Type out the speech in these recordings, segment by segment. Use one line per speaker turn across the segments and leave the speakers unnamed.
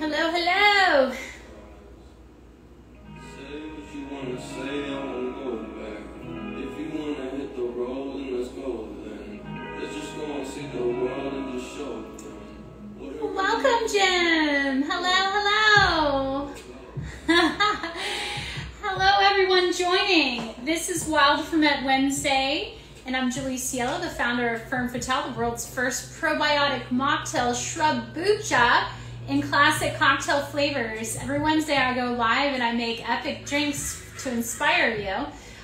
Hello, hello.
Say what you wanna say, I won't go back. If you wanna hit the road, then let's go then. Let's just go and see the world and just show them.
Welcome, Jim. Hello, hello. Hello, everyone joining. This is Wild Ferment Wednesday, and I'm Julie Cielo, the founder of Ferme Fatale, the world's first probiotic mocktail, Shrub Bucha, in classic cocktail flavors. Every Wednesday I go live and I make epic drinks to inspire you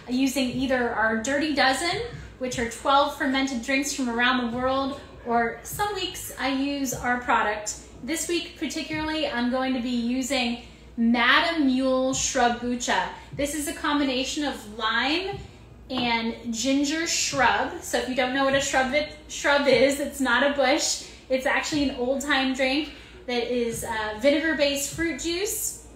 using either our Dirty Dozen, which are 12 fermented drinks from around the world, or some weeks I use our product. This week particularly, I'm going to be using Madame Mule Shrub Bucha. This is a combination of lime and ginger shrub. So if you don't know what a shrub is, it's not a bush. It's actually an old-time drink that is vinegar-based fruit juice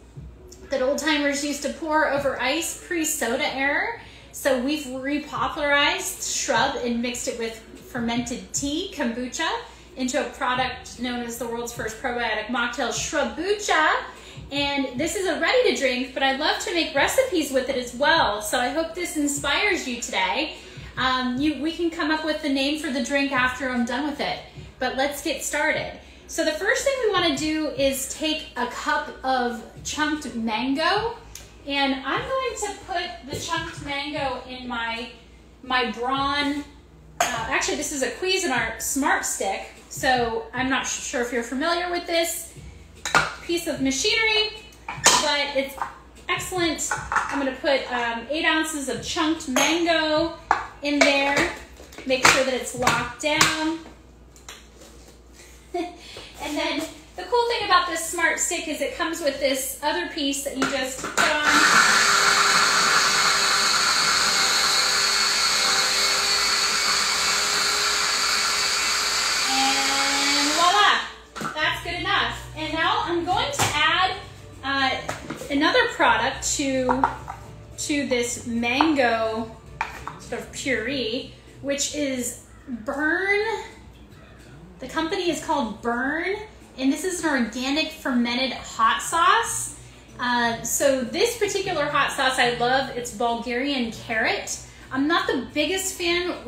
that old-timers used to pour over ice pre-soda era. So we've repopularized shrub and mixed it with fermented tea, kombucha, into a product known as the world's first probiotic mocktail, Shrub Bucha. And this is a ready to drink, but I love to make recipes with it as well. So I hope this inspires you today. We can come up with the name for the drink after I'm done with it, but let's get started. So the first thing we want to do is take a cup of chunked mango, and I'm going to put the chunked mango in my Braun, actually this is a Cuisinart Smart Stick, so I'm not sure if you're familiar with this piece of machinery, but it's excellent. I'm going to put 8 ounces of chunked mango in there, make sure that it's locked down. And then the cool thing about this Smart Stick is it comes with this other piece that you just put on. And voila, that's good enough. And now I'm going to add another product to this mango sort of puree, which is Burn. The company is called Burn, and this is an organic fermented hot sauce. So this particular hot sauce I love. It's Bulgarian carrot. I'm not the biggest fan of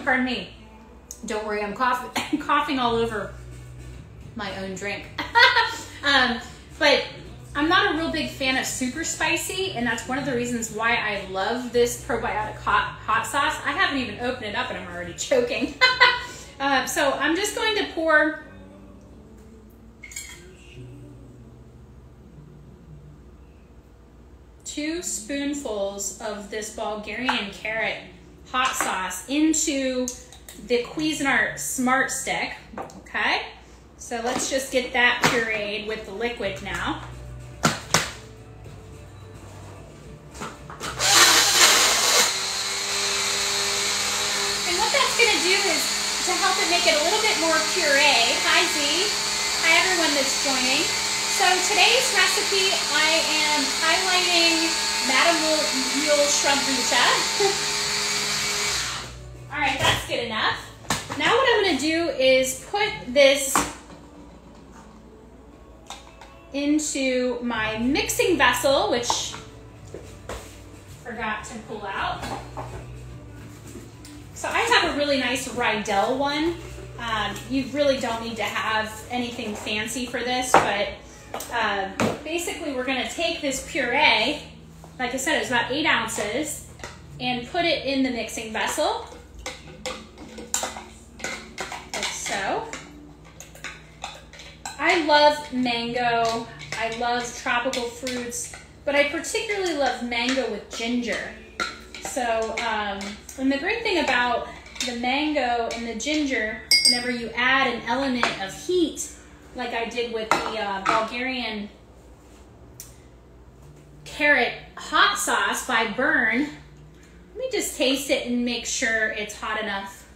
pardon me. Don't worry, I'm coughing all over my own drink. But I'm not a real big fan of super spicy, and that's one of the reasons why I love this probiotic hot sauce. I haven't even opened it up and I'm already choking. So I'm just going to pour two spoonfuls of this Bulgarian carrot hot sauce into the Cuisinart Smart Stick, okay? So let's just get that pureed with the liquid now. Do is to help it make it a little bit more puree. Hi Z, hi everyone that's joining. So today's recipe, I am highlighting Madame Mule Shrub Bucha. All right, that's good enough. Now what I'm going to do is put this into my mixing vessel, which I forgot to pull out. So I have a really nice Rydell one. You really don't need to have anything fancy for this, but basically we're gonna take this puree, like I said, it's about 8 ounces, and put it in the mixing vessel, like so. I love mango, I love tropical fruits, but I particularly love mango with ginger. So, and the great thing about the mango and the ginger, whenever you add an element of heat, like I did with the Bulgarian carrot hot sauce by Burn, let me just taste it and make sure it's hot enough.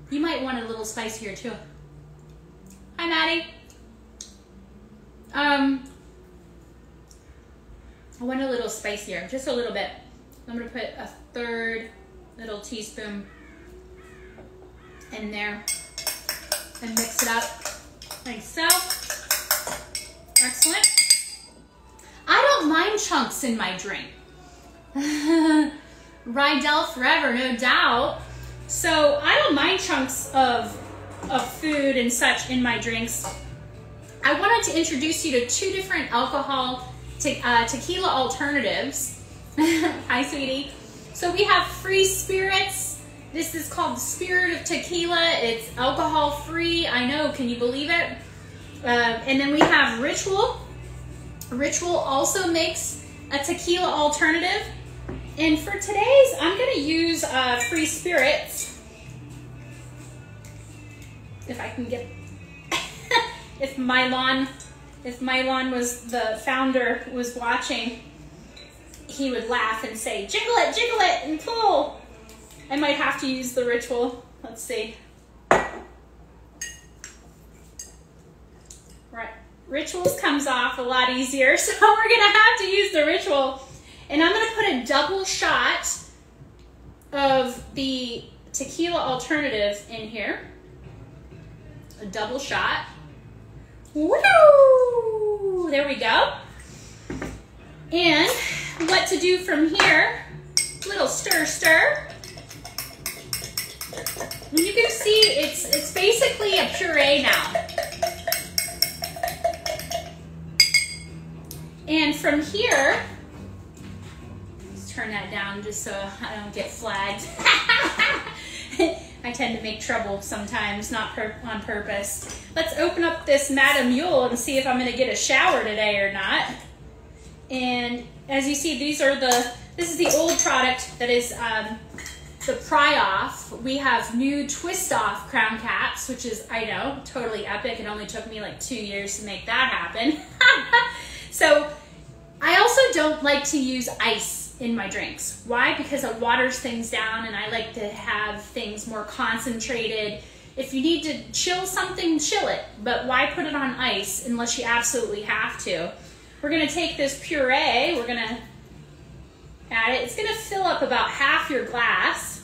You might want it a little spicier too. Hi, Maddie. I want a little spicier, just a little bit. I'm gonna put a 1/3 little teaspoon in there. and mix it up like so. Excellent. I don't mind chunks in my drink. Rydell forever, no doubt. So I don't mind chunks of food and such in my drinks. I wanted to introduce you to 2 different alcohol tequila alternatives. Hi, sweetie. So we have Free Spirits. This is called Spirit of Tequila. It's alcohol free. I know, can you believe it? And then we have Ritual. Ritual also makes a tequila alternative. And for today's, I'm gonna use Free Spirits. If I can get, if Mylon was the founder was watching, he would laugh and say, jiggle it, and pull. I might have to use the Ritual. Let's see. Right, Rituals comes off a lot easier, so we're gonna have to use the Ritual. And I'm gonna put a double shot of the tequila alternative in here. A double shot. Woo! There we go. And what to do from here, little stir. And you can see it's basically a puree now. And from here, let's turn that down just so I don't get flagged. I tend to make trouble sometimes, not on purpose. Let's open up this Madame Mule and see if I'm gonna get a shower today or not. And as you see, this is the old product that is the Pry Off. We have new Twist Off crown caps, which is, I know, totally epic. It only took me like 2 years to make that happen. So I also don't like to use ice in my drinks. Why? Because it waters things down, and I like to have things more concentrated. If you need to chill something, chill it, but why put it on ice unless you absolutely have to? We're gonna take this puree, we're gonna add it. It's gonna fill up about half your glass.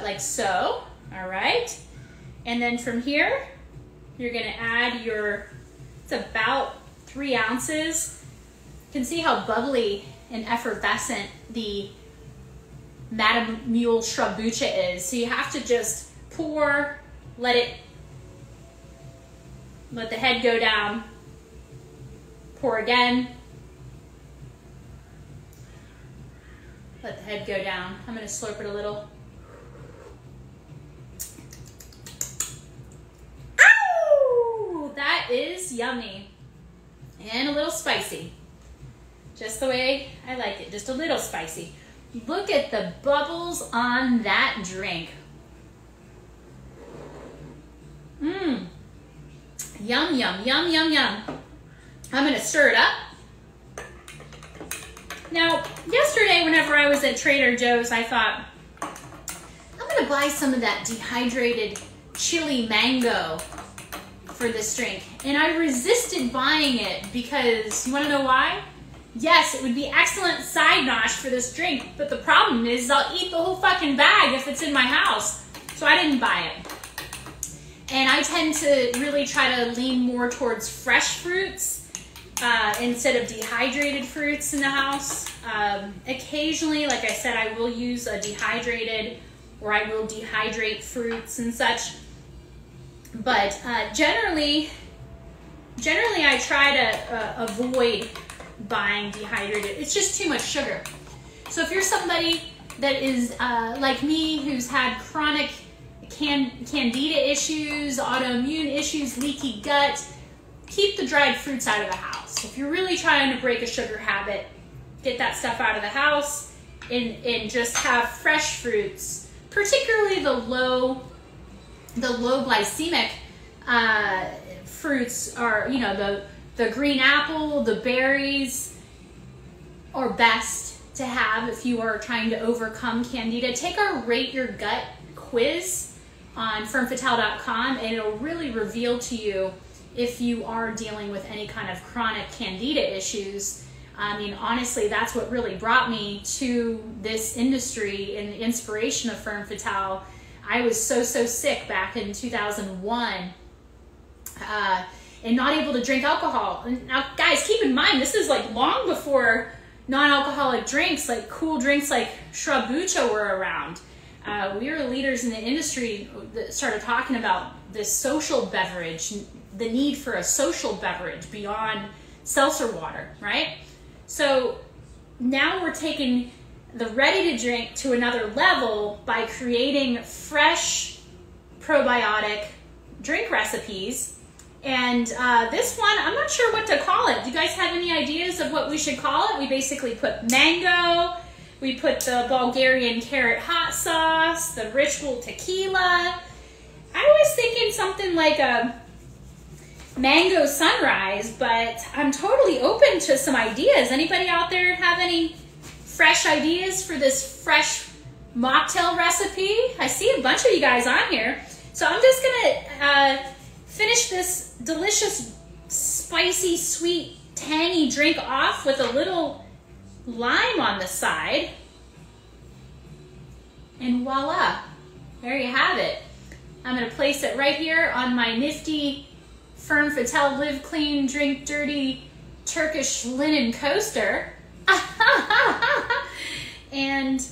Like so, all right? And then from here, you're gonna add it's about 3 ounces. You can see how bubbly and effervescent the Madame Mule Sriracha is. So you have to just pour, let the head go down, pour again, let the head go down. I'm gonna slurp it a little. Ow! That is yummy and a little spicy. Just the way I like it, just a little spicy. Look at the bubbles on that drink. Mmm. Yum, yum, yum, yum, yum. I'm gonna stir it up. Now, yesterday whenever I was at Trader Joe's, I thought, I'm gonna buy some of that dehydrated chili mango for this drink. And I resisted buying it because, you wanna know why? Yes, it would be excellent side nosh for this drink, but the problem is I'll eat the whole fucking bag if it's in my house. So I didn't buy it. And I tend to really try to lean more towards fresh fruits instead of dehydrated fruits in the house. Occasionally, like I said, I will use a dehydrated, or I will dehydrate fruits and such. But generally I try to avoid buying dehydrated. It's just too much sugar. So if you're somebody that is like me, who's had chronic candida issues, autoimmune issues, leaky gut, keep the dried fruits out of the house. If you're really trying to break a sugar habit, get that stuff out of the house and just have fresh fruits, particularly the low glycemic fruits are, you know, the green apple, the berries are best to have if you are trying to overcome candida. Take our Rate Your Gut quiz on FermFatale.com, and it'll really reveal to you if you are dealing with any kind of chronic candida issues. I mean, honestly, that's what really brought me to this industry and the inspiration of Ferm Fatale. I was so sick back in 2001 and not able to drink alcohol. Now, guys, keep in mind, this is like long before non-alcoholic drinks, like cool drinks like Shrub Bucha were around. We were leaders in the industry that started talking about this social beverage, the need for a social beverage beyond seltzer water, right? So now we're taking the ready to drink to another level by creating fresh probiotic drink recipes. And this one, I'm not sure what to call it. Do you guys have any ideas of what we should call it? We basically put mango, we put the Bulgarian carrot hot sauce, the ritual tequila. I was thinking something like a mango sunrise, but I'm totally open to some ideas. Anybody out there have any fresh ideas for this fresh mocktail recipe? I see a bunch of you guys on here. So I'm just gonna finish this delicious, spicy, sweet, tangy drink off with a little lime on the side. And voila, there you have it. I'm gonna place it right here on my nifty Fern Fatale Live Clean, Drink Dirty Turkish linen coaster. And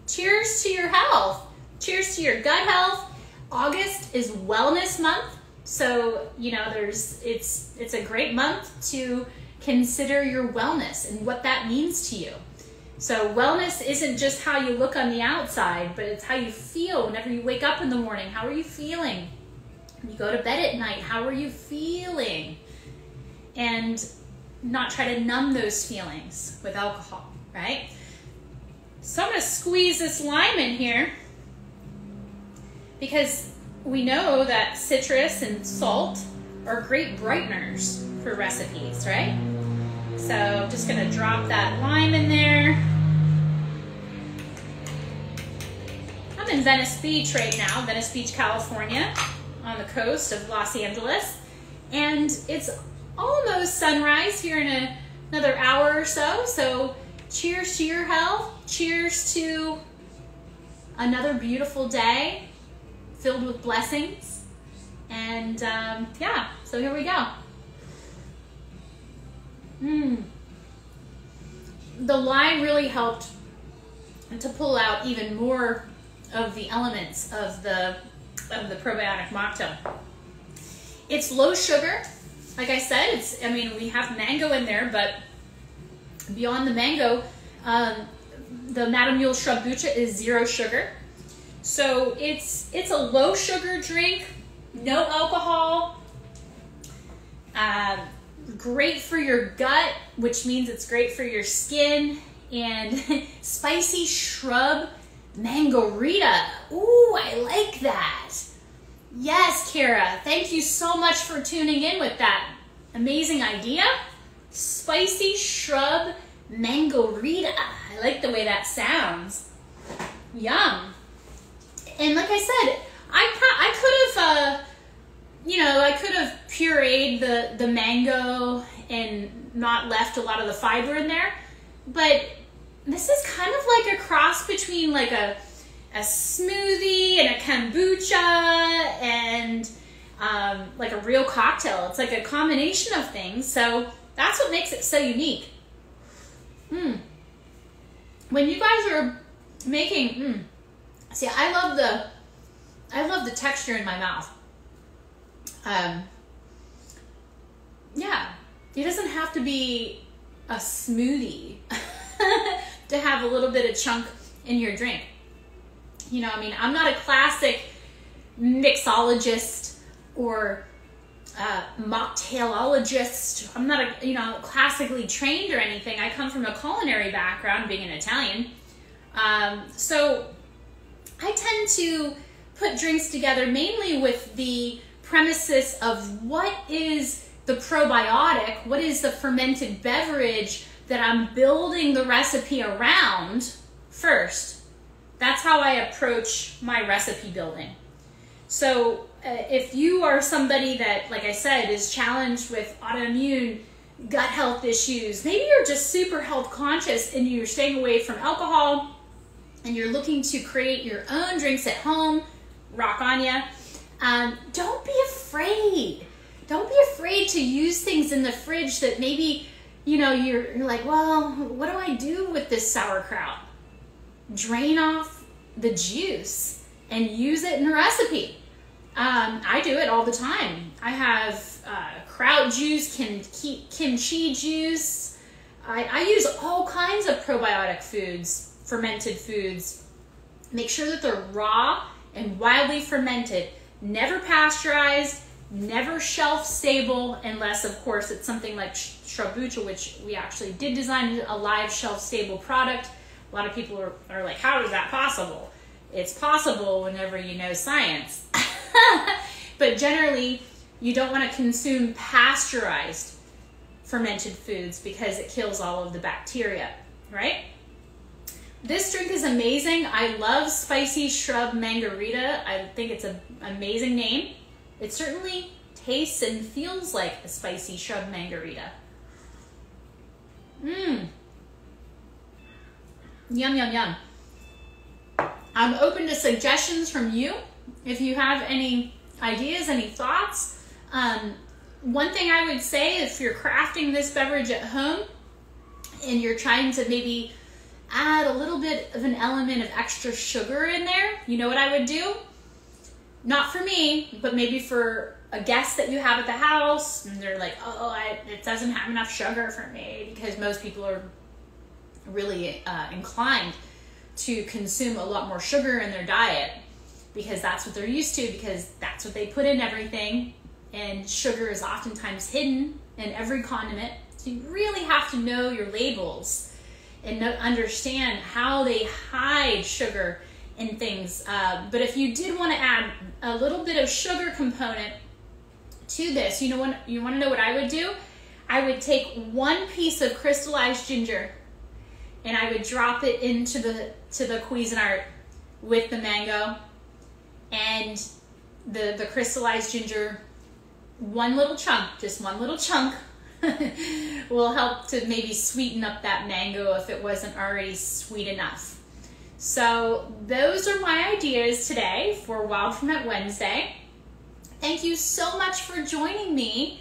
cheers to your health. Cheers to your gut health. August is wellness month. So, you know, it's a great month to consider your wellness and what that means to you. So wellness isn't just how you look on the outside, but it's how you feel whenever you wake up in the morning. How are you feeling? When you go to bed at night, how are you feeling? And not try to numb those feelings with alcohol, right? So I'm going to squeeze this lime in here because we know that citrus and salt are great brighteners for recipes, right? So I'm just going to drop that lime in there. I'm in Venice Beach right now, Venice Beach, California, on the coast of Los Angeles. And it's almost sunrise here in another hour or so. So cheers to your health. Cheers to another beautiful day filled with blessings. And yeah, so here we go. The lime really helped to pull out even more of the elements of the probiotic mocktail. It's low sugar. Like I said, we have mango in there, but beyond the mango, the Madame Mule Shrub Bucha is 0 sugar. So it's a low sugar drink, no alcohol, great for your gut, which means it's great for your skin, and spicy shrub mango-rita. Ooh, I like that. Yes, Kara, thank you so much for tuning in with that amazing idea. Spicy shrub mango-rita. I like the way that sounds. Yum. And like I said, I could have pureed the mango and not left a lot of the fiber in there, but this is kind of like a cross between like a smoothie and a kombucha and like a real cocktail. It's like a combination of things, so that's what makes it so unique. When you guys are making, see, I love the texture in my mouth. Yeah, it doesn't have to be a smoothie to have a little bit of chunk in your drink. You know, I'm not a classic mixologist or mocktailologist. I'm not classically trained or anything. I come from a culinary background, being an Italian. So I tend to put drinks together mainly with the premises of what is the probiotic, what is the fermented beverage that I'm building the recipe around first. That's how I approach my recipe building. So if you are somebody that, like I said, is challenged with autoimmune gut health issues, maybe you're just super health conscious and you're staying away from alcohol and you're looking to create your own drinks at home, rock on you. Don't be afraid. Don't be afraid to use things in the fridge that maybe, you're like, well, what do I do with this sauerkraut? Drain off the juice and use it in a recipe. I do it all the time. I have kraut juice, kimchi juice. I use all kinds of probiotic foods, fermented foods. Make sure that they're raw and wildly fermented, never pasteurized, never shelf stable, unless of course it's something like Shrubbucha, which we actually did design a live shelf stable product. A lot of people are like, how is that possible? It's possible whenever you know science. But generally, you don't want to consume pasteurized fermented foods because it kills all of the bacteria, right? This drink is amazing. I love Spicy Shrub Margarita. I think it's an amazing name. It certainly tastes and feels like a Spicy Shrub Margarita. Yum, yum, yum. I'm open to suggestions from you. If you have any ideas, any thoughts. One thing I would say, if you're crafting this beverage at home and you're trying to maybe add a little bit of an element of extra sugar in there, you know what I would do? Not for me, but maybe for a guest that you have at the house, and they're like, it doesn't have enough sugar for me, because most people are really inclined to consume a lot more sugar in their diet because that's what they're used to, because that's what they put in everything, and sugar is oftentimes hidden in every condiment. So you really have to know your labels and understand how they hide sugar in things. But if you did want to add a little bit of sugar component to this, you want to know what I would do? I would take 1 piece of crystallized ginger and I would drop it into the Cuisinart with the mango and the crystallized ginger. One little chunk, just one little chunk, will help to maybe sweeten up that mango if it wasn't already sweet enough. So those are my ideas today for Wild Ferment Wednesday. Thank you so much for joining me,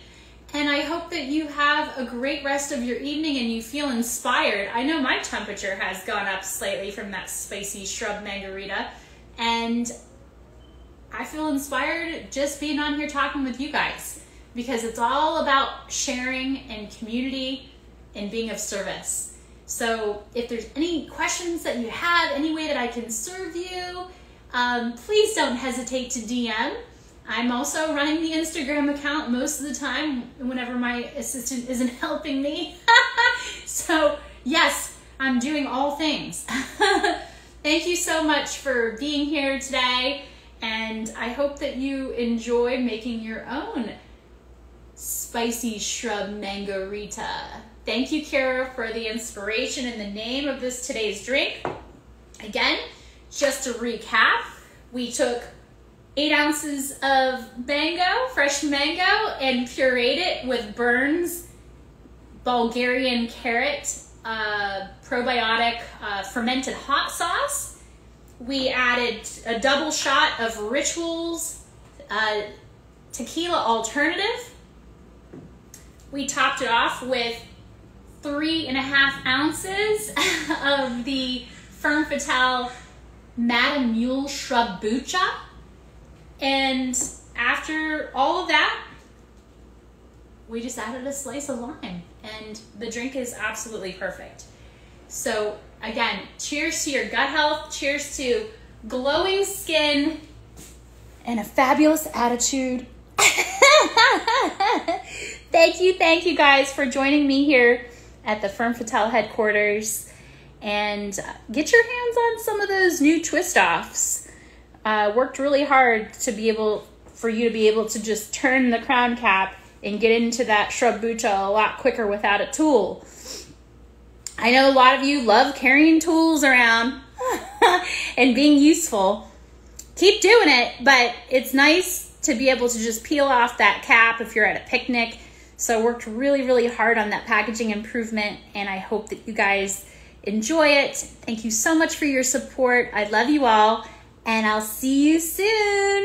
and I hope that you have a great rest of your evening and you feel inspired. I know my temperature has gone up slightly from that Spicy Shrub Margarita, and I feel inspired just being on here talking with you guys, because it's all about sharing and community and being of service. So if there's any questions that you have, any way that I can serve you, please don't hesitate to DM. I'm also running the Instagram account most of the time whenever my assistant isn't helping me. So yes, I'm doing all things. Thank you so much for being here today, and I hope that you enjoy making your own Spicy Shrub Margarita. Thank you, Kara, for the inspiration and the name of today's drink. Again, just to recap, we took 8 ounces of mango, fresh mango, and pureed it with Burns Bulgarian carrot probiotic fermented hot sauce. We added a double shot of Rituals tequila alternative. We topped it off with 3.5 ounces of the Ferme Fatale Madame Mule Shrubbucha. And after all of that, we just added a slice of lime, and the drink is absolutely perfect. So again, cheers to your gut health, cheers to glowing skin, and a fabulous attitude. Thank you guys for joining me here at the Ferme Fatale headquarters, and get your hands on some of those new twist offs. Worked really hard for you to be able to just turn the crown cap and get into that Shrubbucha a lot quicker without a tool. I know a lot of you love carrying tools around and being useful. Keep doing it, but it's nice to be able to just peel off that cap if you're at a picnic. So I worked really, really hard on that packaging improvement, and I hope that you guys enjoy it. Thank you so much for your support. I love you all, and I'll see you soon.